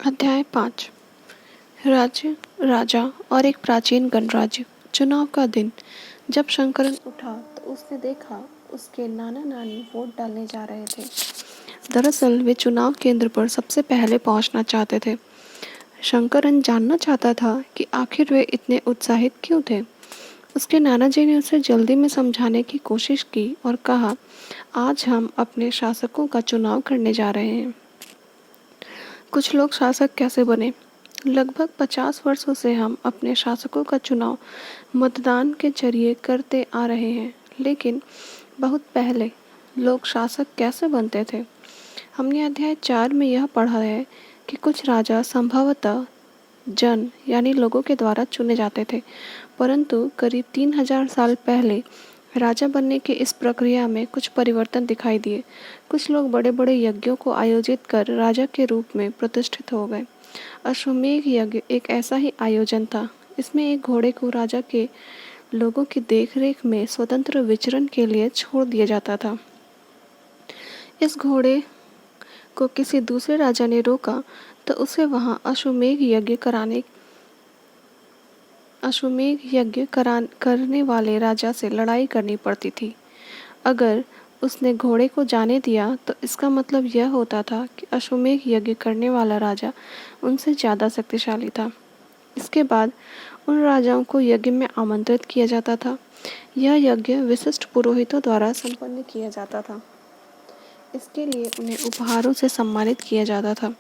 अध्याय 5। राज्य, राजा और एक प्राचीन गणराज्य। चुनाव का दिन। जब शंकरन उठा तो उसने देखा उसके नाना नानी वोट डालने जा रहे थे। दरअसल वे चुनाव केंद्र पर सबसे पहले पहुंचना चाहते थे। शंकरन जानना चाहता था कि आखिर वे इतने उत्साहित क्यों थे। उसके नाना जी ने उसे जल्दी में समझाने की कोशिश की और कहा, आज हम अपने शासकों का चुनाव करने जा रहे हैं। कुछ लोग शासक कैसे बने? लगभग 50 वर्षों से हम अपने शासकों का चुनाव मतदान के जरिए करते आ रहे हैं, लेकिन बहुत पहले लोग शासक कैसे बनते थे? हमने अध्याय 4 में यह पढ़ा है कि कुछ राजा संभवतः जन यानी लोगों के द्वारा चुने जाते थे, परंतु करीब 3000 साल पहले राजा बनने की इस प्रक्रिया में कुछ परिवर्तन दिखाई दिए। कुछ लोग बड़े बड़े यज्ञों को आयोजित कर राजा के रूप में प्रतिष्ठित हो गए। अश्वमेध यज्ञ एक ऐसा ही आयोजन था। इसमें एक घोड़े को राजा के लोगों की देखरेख में स्वतंत्र विचरण के लिए छोड़ दिया जाता था। इस घोड़े को किसी दूसरे राजा ने रोका तो उसे वहां करने वाले राजा से लड़ाई करनी पड़ती थी। अगर उसने घोड़े को जाने दिया तो इसका मतलब यह होता था कि अश्वमेध यज्ञ करने वाला राजा उनसे ज़्यादा शक्तिशाली था। इसके बाद उन राजाओं को यज्ञ में आमंत्रित किया जाता था। यह यज्ञ विशिष्ट पुरोहितों द्वारा संपन्न किया जाता था। इसके लिए उन्हें उपहारों से सम्मानित किया जाता था।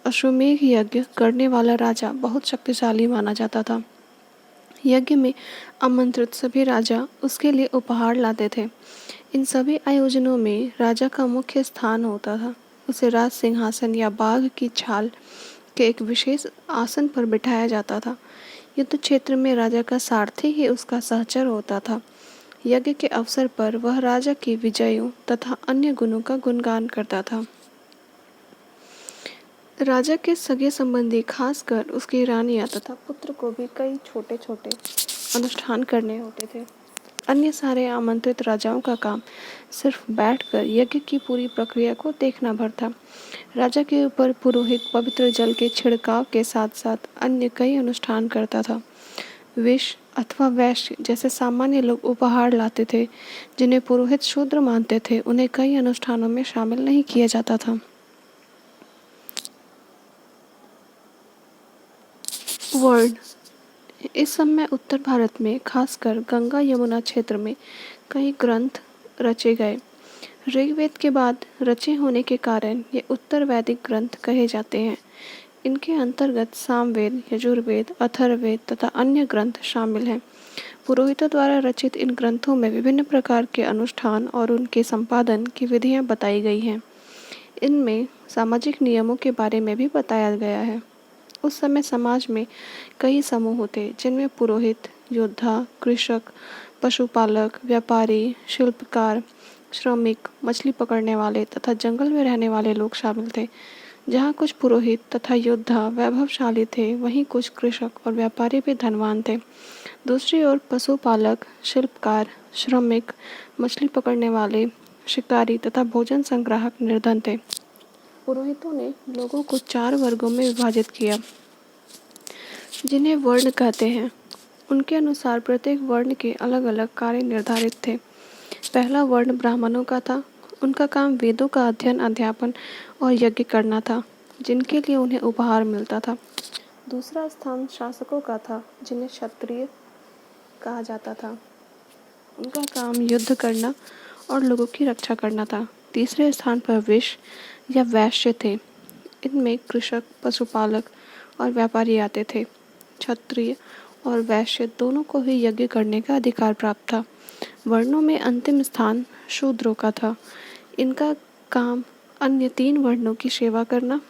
अश्वमेध यज्ञ करने वाला राजा बहुत शक्तिशाली माना जाता था। यज्ञ में आमंत्रित सभी राजा उसके लिए उपहार लाते थे। इन सभी आयोजनों में राजा का मुख्य स्थान होता था। उसे राज सिंहासन या बाघ की छाल के एक विशेष आसन पर बिठाया जाता था। युद्ध क्षेत्र में राजा का सारथी ही उसका सहचर होता था। यज्ञ के अवसर पर वह राजा की विजयों तथा अन्य गुणों का गुणगान करता था। राजा के सगे संबंधी, खासकर उसकी रानियां तथा पुत्र को भी कई छोटे छोटे अनुष्ठान करने होते थे। अन्य सारे आमंत्रित राजाओं का काम सिर्फ बैठकर यज्ञ की पूरी प्रक्रिया को देखना भर था। राजा के ऊपर पुरोहित पवित्र जल के छिड़काव के साथ साथ अन्य कई अनुष्ठान करता था। विष अथवा वैश्य जैसे सामान्य लोग उपहार लाते थे, जिन्हें पुरोहित शूद्र मानते थे, उन्हें कई अनुष्ठानों में शामिल नहीं किया जाता था। वर्ड। इस समय उत्तर भारत में, खासकर गंगा यमुना क्षेत्र में, कई ग्रंथ रचे गए। ऋग्वेद के बाद रचे होने के कारण ये उत्तर वैदिक ग्रंथ कहे जाते हैं। इनके अंतर्गत सामवेद, यजुर्वेद, अथर्ववेद तथा अन्य ग्रंथ शामिल हैं। पुरोहितों द्वारा रचित इन ग्रंथों में विभिन्न प्रकार के अनुष्ठान और उनके संपादन की विधियां बताई गई हैं। इनमें सामाजिक नियमों के बारे में भी बताया गया है। उस समय समाज में कई समूह थे, जिनमें पुरोहित, योद्धा, कृषक, पशुपालक, व्यापारी, शिल्पकार, श्रमिक, मछली पकड़ने वाले तथा जंगल में रहने वाले लोग शामिल थे। जहाँ कुछ पुरोहित तथा योद्धा वैभवशाली थे, वहीं कुछ कृषक और व्यापारी भी धनवान थे। दूसरी ओर पशुपालक, शिल्पकार, श्रमिक, मछली पकड़ने वाले, शिकारी तथा भोजन संग्राहक निर्धन थे। पुरोहितों ने लोगों को 4 वर्गों में विभाजित किया, जिन्हें वर्ण कहते हैं। उनके अनुसार प्रत्येक वर्ण के अलग अलग कार्य निर्धारित थे। पहला वर्ण ब्राह्मणों का था। उनका काम वेदों का अध्ययन, अध्यापन और यज्ञ करना था, जिनके लिए उन्हें उपहार मिलता था। दूसरा स्थान शासकों का था, जिन्हें क्षत्रिय कहा जाता था। उनका काम युद्ध करना और लोगों की रक्षा करना था। तीसरे स्थान पर वैश्य या वैश्य थे। इनमें कृषक, पशुपालक और व्यापारी आते थे। क्षत्रिय और वैश्य दोनों को ही यज्ञ करने का अधिकार प्राप्त था। वर्णों में अंतिम स्थान शूद्रों का था। इनका काम अन्य 3 वर्णों की सेवा करना।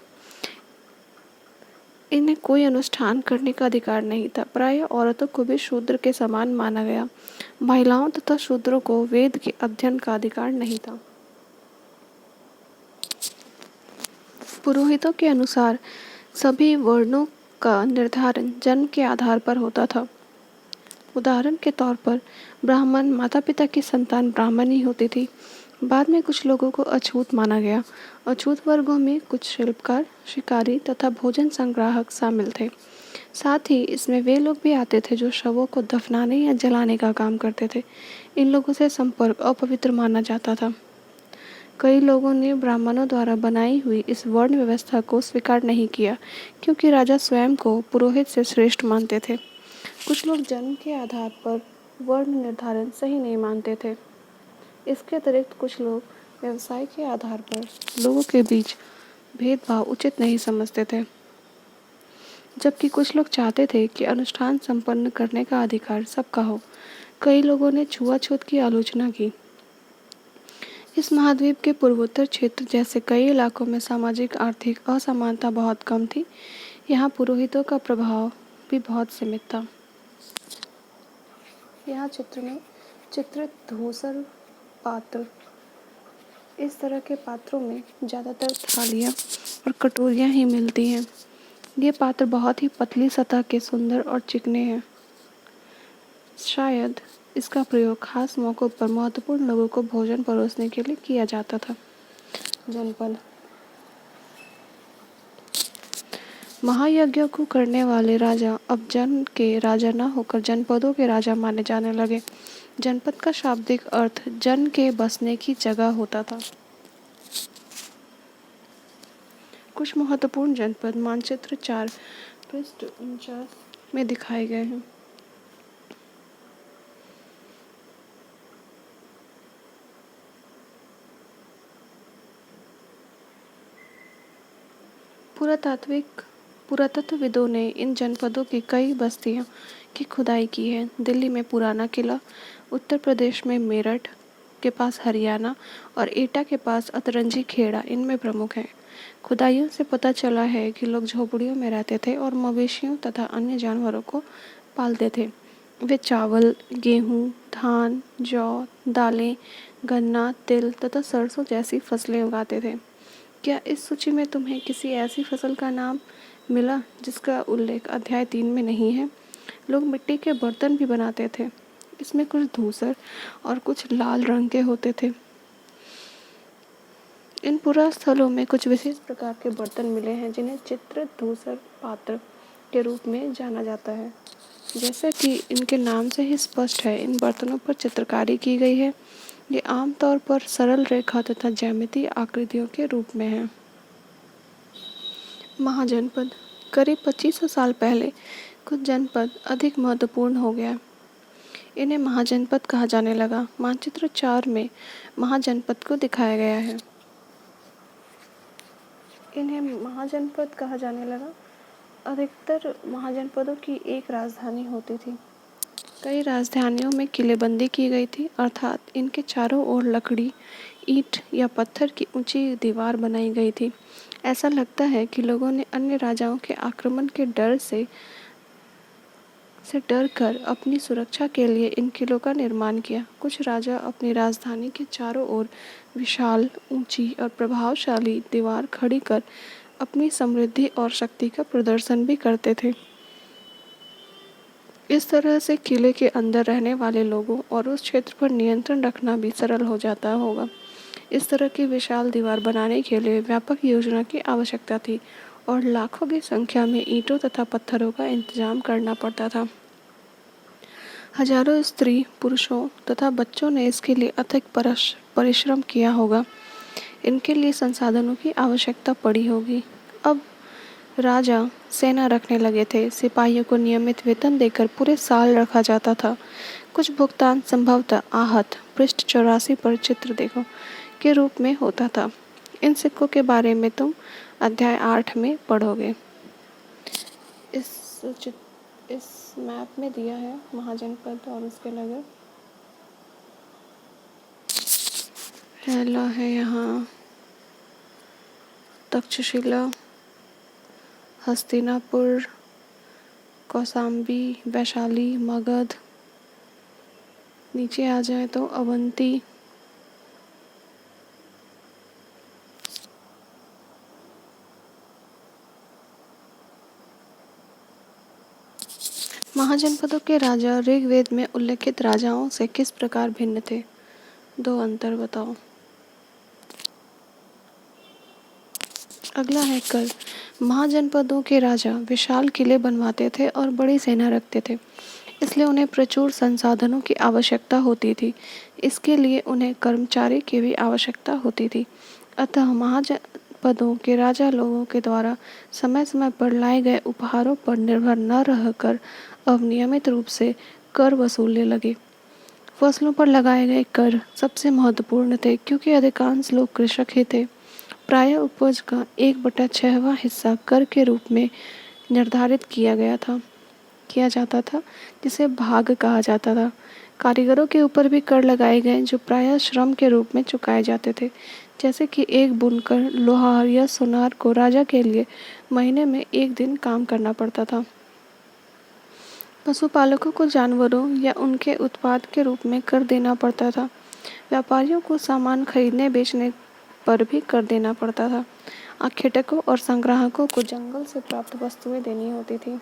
इन्हें कोई अनुष्ठान करने का अधिकार नहीं था। प्रायः औरतों को भी शूद्र के समान माना गया। महिलाओं तथा शूद्रों को वेद के अध्ययन का अधिकार नहीं था। पुरोहितों के अनुसार सभी वर्णों का निर्धारण जन्म के आधार पर होता था। उदाहरण के तौर पर ब्राह्मण माता पिता की संतान ब्राह्मण ही होती थी। बाद में कुछ लोगों को अछूत माना गया। अछूत वर्गों में कुछ शिल्पकार, शिकारी तथा भोजन संग्राहक शामिल थे। साथ ही इसमें वे लोग भी आते थे जो शवों को दफनाने या जलाने का काम करते थे। इन लोगों से संपर्क अपवित्र माना जाता था। कई लोगों ने ब्राह्मणों द्वारा बनाई हुई इस वर्ण व्यवस्था को स्वीकार नहीं किया, क्योंकि राजा स्वयं को पुरोहित से श्रेष्ठ मानते थे। कुछ लोग जन्म के आधार पर वर्ण निर्धारण सही नहीं मानते थे। इसके अतिरिक्त कुछ लोग व्यवसाय के आधार पर लोगों के बीच भेदभाव उचित नहीं समझते थे, जबकि कुछ लोग चाहते थे कि अनुष्ठान संपन्न करने का अधिकार सबका हो। कई लोगों ने छुआछूत की आलोचना की। इस महाद्वीप के पूर्वोत्तर क्षेत्र जैसे कई इलाकों में सामाजिक आर्थिक असमानता बहुत कम थी। यहाँ पुरोहितों का प्रभाव भी बहुत सीमित था। यहाँ चित्र में चित्रित धूसर पात्र, इस तरह के पात्रों में ज़्यादातर थालियाँ और कटोरियाँ ही मिलती हैं। ये पात्र बहुत ही पतली सतह के सुंदर और चिकने हैं। शायद इसका प्रयोग खास मौक़ों पर महत्वपूर्ण लोगों को भोजन परोसने के लिए किया जाता था। जनपद। महायज्ञों को करने वाले राजा अब जन के राजा न होकर जनपदों के राजा माने जाने लगे। जनपद का शाब्दिक अर्थ जन के बसने की जगह होता था। कुछ महत्वपूर्ण जनपद मानचित्र 4 पृष्ठ 49 में दिखाए गए हैं। पुरातत्वविदों ने इन जनपदों की कई बस्तियों की खुदाई की है। दिल्ली में पुराना किला, उत्तर प्रदेश में मेरठ के पास हरियाणा और एटा के पास अतरंजी खेड़ा इनमें प्रमुख हैं। खुदाइयों से पता चला है कि लोग झोपड़ियों में रहते थे और मवेशियों तथा अन्य जानवरों को पालते थे। वे चावल, गेहूँ, धान, जौ, दालें, गन्ना, तिल तथा सरसों जैसी फसलें उगाते थे। क्या इस सूची में तुम्हें किसी ऐसी फसल का नाम मिला जिसका उल्लेख अध्याय 3 में नहीं है? लोग मिट्टी के बर्तन भी बनाते थे। इसमें कुछ धूसर और कुछ लाल रंग के होते थे। इन पुरास्थलों में कुछ विशेष प्रकार के बर्तन मिले हैं जिन्हें चित्रित धूसर पात्र के रूप में जाना जाता है। जैसा कि इनके नाम से ही स्पष्ट है, इन बर्तनों पर चित्रकारी की गई है। ये आमतौर पर सरल रेखा तथा ज्यामितीय आकृतियों के रूप में है। महाजनपद। करीब 2500 साल पहले कुछ जनपद अधिक महत्वपूर्ण हो गया। इन्हें महाजनपद कहा जाने लगा। मानचित्र 4 में महाजनपद को दिखाया गया है। इन्हें महाजनपद कहा जाने लगा। अधिकतर महाजनपदों की एक राजधानी होती थी। कई राजधानियों में किलेबंदी की गई थी, अर्थात इनके चारों ओर लकड़ी, ईंट या पत्थर की ऊंची दीवार बनाई गई थी। ऐसा लगता है कि लोगों ने अन्य राजाओं के आक्रमण के डर से डर कर अपनी सुरक्षा के लिए इन किलों का निर्माण किया। कुछ राजा अपनी राजधानी के चारों ओर विशाल, ऊंची और प्रभावशाली दीवार खड़ी कर अपनी समृद्धि और शक्ति का प्रदर्शन भी करते थे। इस तरह से किले के अंदर रहने वाले लोगों और उस क्षेत्र पर नियंत्रण रखना भी सरल हो जाता होगा। इस तरह की विशाल दीवार बनाने के लिए व्यापक योजना की आवश्यकता थी और लाखों की संख्या में ईंटों तथा पत्थरों का इंतजाम करना पड़ता था। हजारों स्त्री, पुरुषों तथा बच्चों ने इसके लिए अथक परिश्रम किया होगा। इनके लिए संसाधनों की आवश्यकता पड़ी होगी। अब राजा सेना रखने लगे थे। सिपाहियों को नियमित वेतन देकर पूरे साल रखा जाता था। कुछ भुगतान संभवतः आहत पृष्ठ 84 पर चित्र देखो के रूप में होता था। इन सिक्कों के बारे में तुम अध्याय 8 में पढ़ोगे। इस मैप में दिया है महाजनपद और उसके नगर। पहला है यहाँ तक्षशिला, हस्तिनापुर, कौशाम्बी, वैशाली, मगध। नीचे आ जाए तो अवंती, महाजनपदों के राजा ऋग्वेद में उल्लेखित राजाओं से किस प्रकार भिन्न थे? 2 अंतर बताओ। अगला है कर। महाजनपदों के राजा विशाल किले बनवाते थे और बड़ी सेना रखते थे, इसलिए उन्हें प्रचुर संसाधनों की आवश्यकता होती थी। इसके लिए उन्हें कर्मचारी की भी आवश्यकता होती थी। अतः महाजनपदों के राजा लोगों के द्वारा समय समय पर लाए गए उपहारों पर निर्भर न रहकर अब नियमित रूप से कर वसूलने लगे। फसलों पर लगाए गए कर सबसे महत्वपूर्ण थे, क्योंकि अधिकांश लोग कृषक ही थे। प्रायः उपज का 1/6वां हिस्सा कर के रूप में निर्धारित किया जाता था, जिसे भाग कहा जाता था। कारीगरों के ऊपर भी कर लगाए गए, जो प्रायः श्रम के रूप में चुकाए जाते थे। जैसे कि एक बुनकर, लोहार या सुनार को राजा के लिए महीने में 1 दिन काम करना पड़ता था। पशुपालकों को जानवरों या उनके उत्पाद के रूप में कर देना पड़ता था। व्यापारियों को सामान खरीदने बेचने पर भी कर देना पड़ता था। आखेटकों और संग्राहकों को जंगल से प्राप्त वस्तुएं देनी होती थी।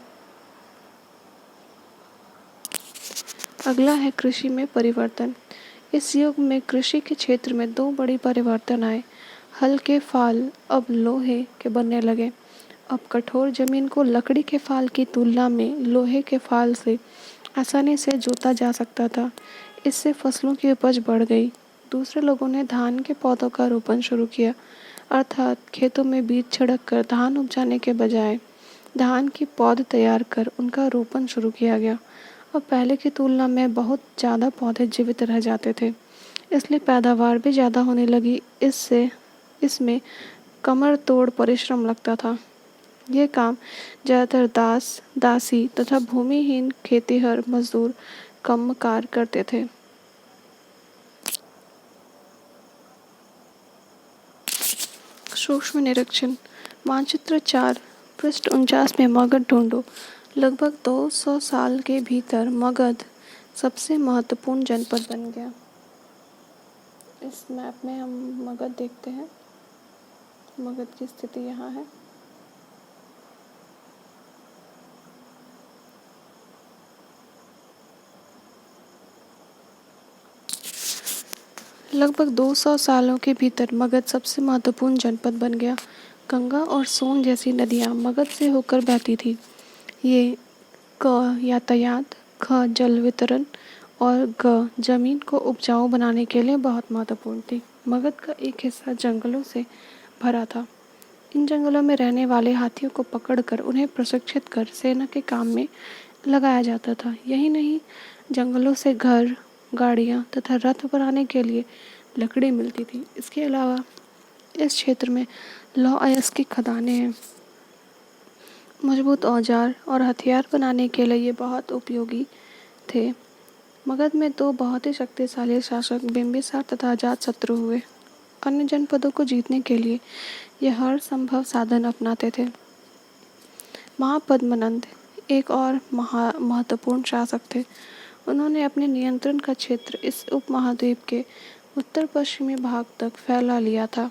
अगला है कृषि में परिवर्तन। इस युग में कृषि के क्षेत्र में 2 बड़ी परिवर्तन आए। हल के फाल अब लोहे के बनने लगे। अब कठोर जमीन को लकड़ी के फाल की तुलना में लोहे के फाल से आसानी से जोता जा सकता था। इससे फसलों की उपज बढ़ गई। दूसरे लोगों ने धान के पौधों का रोपण शुरू किया, अर्थात खेतों में बीज छिड़क कर धान उपजाने के बजाय धान की पौध तैयार कर उनका रोपण शुरू किया गया। अब पहले की तुलना में बहुत ज़्यादा पौधे जीवित रह जाते थे, इसलिए पैदावार भी ज़्यादा होने लगी। इसमें कमर तोड़ परिश्रम लगता था। यह काम ज़्यादातर दास, दासी तथा भूमिहीन खेतिहर मजदूर कमकार करते थे। सूक्ष्म निरीक्षण। मानचित्र 4, पृष्ठ 49 में मगध ढूंढो। लगभग 200 साल के भीतर मगध सबसे महत्वपूर्ण जनपद बन गया। इस मैप में हम मगध देखते हैं। मगध की स्थिति यहाँ है। लगभग 200 सालों के भीतर मगध सबसे महत्वपूर्ण जनपद बन गया। गंगा और सोन जैसी नदियाँ मगध से होकर बहती थी। ये क यातायात, ख जल वितरण और ग जमीन को उपजाऊ बनाने के लिए बहुत महत्वपूर्ण थी। मगध का एक हिस्सा जंगलों से भरा था। इन जंगलों में रहने वाले हाथियों को पकड़कर उन्हें प्रशिक्षित कर सेना के काम में लगाया जाता था। यही नहीं, जंगलों से घर, गाड़ियाँ तथा रथ बनाने के लिए लकड़ी मिलती थी। इसके अलावा इस क्षेत्र में लौह अयस्क की खदानें हैं। मजबूत औजार और हथियार बनाने के लिए ये बहुत उपयोगी थे। मगध में 2 बहुत ही शक्तिशाली शासक बिंबिसार तथा अजातशत्रु हुए। अन्य जनपदों को जीतने के लिए ये हर संभव साधन अपनाते थे। महापद्मनंद एक और महत्वपूर्ण शासक थे। उन्होंने अपने नियंत्रण का क्षेत्र इस उपमहाद्वीप के उत्तर पश्चिमी भाग तक फैला लिया था।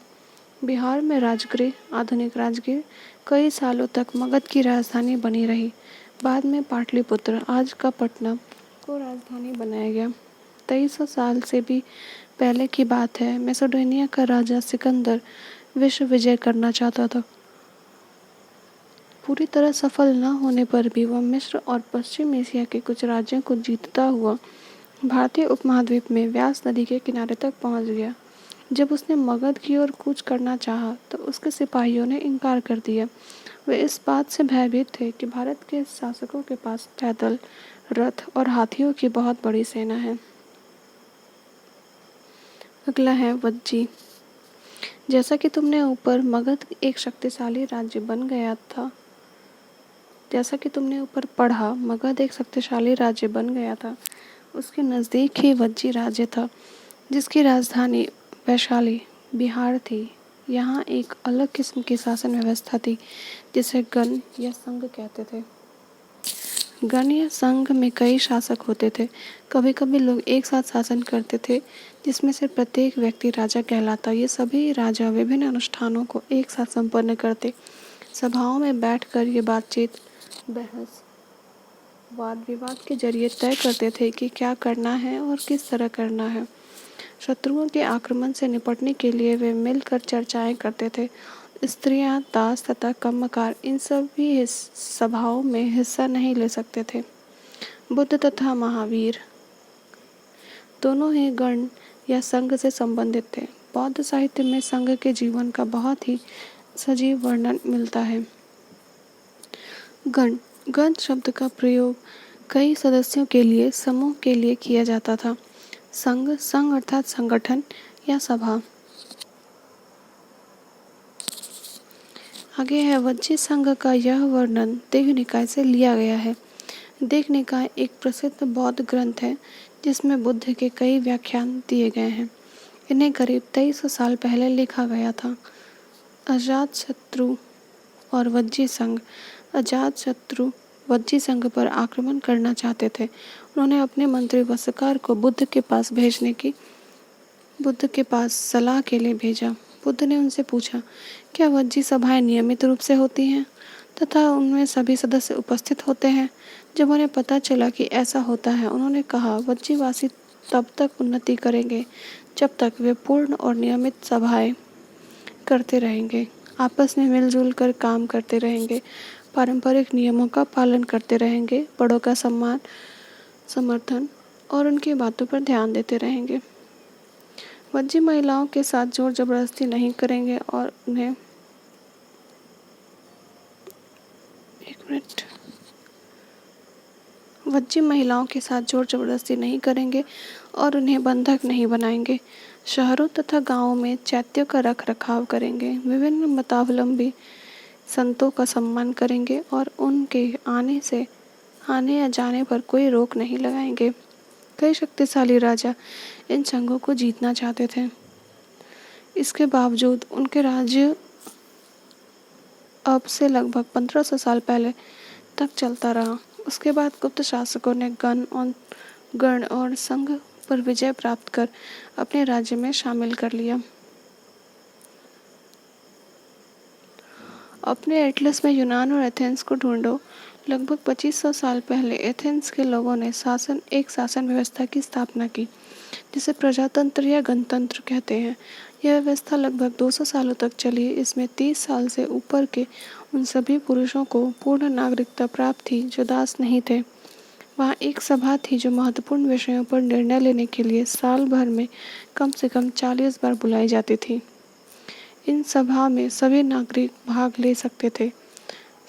बिहार में राजगृह, आधुनिक राजगीर, कई सालों तक मगध की राजधानी बनी रही। बाद में पाटलिपुत्र, आज का पटना, को राजधानी बनाया गया। 2300 साल से भी पहले की बात है। मैसेडोनिया का राजा सिकंदर विश्व विजय करना चाहता था। पूरी तरह सफल न होने पर भी वह मिस्र और पश्चिम एशिया के कुछ राज्यों को जीतता हुआ भारतीय उपमहाद्वीप में व्यास नदी के किनारे तक पहुंच गया। जब उसने मगध की ओर कूच करना चाहा तो उसके सिपाहियों ने इनकार कर दिया। वे इस बात से भयभीत थे कि भारत के शासकों के पास पैदल, रथ और हाथियों की बहुत बड़ी सेना है। अगला है वज्जी। जैसा कि तुमने ऊपर मगध एक शक्तिशाली राज्य बन गया था जैसा कि तुमने ऊपर पढ़ा, मगध एक शक्तिशाली राज्य बन गया था। उसके नज़दीक ही वज्जी राज्य था, जिसकी राजधानी वैशाली, बिहार थी। यहाँ एक अलग किस्म की शासन व्यवस्था थी, जिसे गण या संघ कहते थे। गण या संघ में कई शासक होते थे। कभी कभी लोग एक साथ शासन करते थे, जिसमें से प्रत्येक व्यक्ति राजा कहलाता। ये सभी राजा विभिन्न अनुष्ठानों को एक साथ संपन्न करते। सभाओं में बैठकर ये बातचीत, बहस, वाद विवाद के जरिए तय करते थे कि क्या करना है और किस तरह करना है। शत्रुओं के आक्रमण से निपटने के लिए वे मिलकर चर्चाएं करते थे। स्त्रियां, दास तथा कम्मकार इन सभी सभाओं में हिस्सा नहीं ले सकते थे। बुद्ध तथा महावीर दोनों ही गण या संघ से संबंधित थे। बौद्ध साहित्य में संघ के जीवन का बहुत ही सजीव वर्णन मिलता है। गण गण शब्द का प्रयोग कई सदस्यों के लिए, समूह के लिए किया जाता था। संघ संघ अर्थात संगठन या सभा। आगे है वज्जी संघ का यह वर्णन दीघ निकाय से लिया गया है। दीघ निकाय एक प्रसिद्ध बौद्ध ग्रंथ है जिसमें बुद्ध के कई व्याख्यान दिए गए हैं। इन्हें करीब 2300 साल पहले लिखा गया था। अजातशत्रु और वज्जी संघ अजातशत्रु वज्जी संघ पर आक्रमण करना चाहते थे। उन्होंने अपने मंत्री वस्सकार को बुद्ध के पास सलाह के लिए भेजा। बुद्ध ने उनसे पूछा, क्या वज्जी सभाएं नियमित रूप से होती हैं तथा उनमें सभी सदस्य उपस्थित होते हैं? जब उन्हें पता चला कि ऐसा होता है, उन्होंने कहा, वज्जीवासी तब तक उन्नति करेंगे जब तक वे पूर्ण और नियमित सभाएं करते रहेंगे, आपस में मिलजुल कर काम करते रहेंगे, पारंपरिक नियमों का पालन करते रहेंगे, बड़ों का सम्मान, समर्थन और उनकी बातों पर ध्यान देते रहेंगे। वज्जी महिलाओं के साथ जोर जबरदस्ती नहीं करेंगे और उन्हें वज्जी महिलाओं के साथ जोर जबरदस्ती नहीं करेंगे और उन्हें बंधक नहीं बनाएंगे। शहरों तथा गांवों में चैत्यों का रख रखाव करेंगे। विभिन्न मतावलंबी संतों का सम्मान करेंगे और उनके आने या जाने पर कोई रोक नहीं लगाएंगे। कई शक्तिशाली राजा इन संघों को जीतना चाहते थे। इसके बावजूद उनके राज्य अब से लगभग 1500 साल पहले तक चलता रहा। उसके बाद गुप्त शासकों ने गण और संघ पर विजय प्राप्त कर अपने राज्य में शामिल कर लिया। अपने एटलस में यूनान और एथेंस को ढूंढो। लगभग 2500 साल पहले एथेंस के लोगों ने एक शासन व्यवस्था की स्थापना की जिसे प्रजातंत्र या गणतंत्र कहते हैं। यह व्यवस्था लगभग 200 सालों तक चली। इसमें 30 साल से ऊपर के उन सभी पुरुषों को पूर्ण नागरिकता प्राप्त थी जो दास नहीं थे। वहाँ एक सभा थी जो महत्वपूर्ण विषयों पर निर्णय लेने के लिए साल भर में कम से कम 40 बार बुलाई जाती थी। इन सभा में सभी नागरिक भाग ले सकते थे।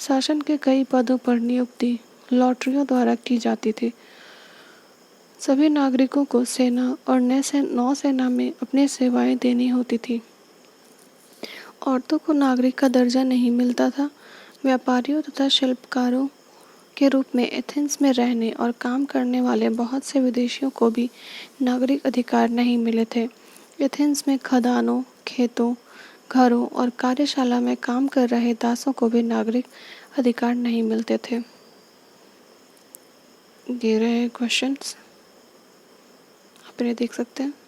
शासन के कई पदों पर नियुक्ति लॉटरियों द्वारा की जाती थी। सभी नागरिकों को सेना और नौसेना में अपनी सेवाएं देनी होती थी। औरतों को नागरिक का दर्जा नहीं मिलता था। व्यापारियों तथा शिल्पकारों के रूप में एथेंस में रहने और काम करने वाले बहुत से विदेशियों को भी नागरिक अधिकार नहीं मिले थे। एथेंस में खदानों, खेतों, घरों और कार्यशाला में काम कर रहे दासों को भी नागरिक अधिकार नहीं मिलते थे। ये रहे क्वेश्चंस, आप इन्हें देख सकते हैं।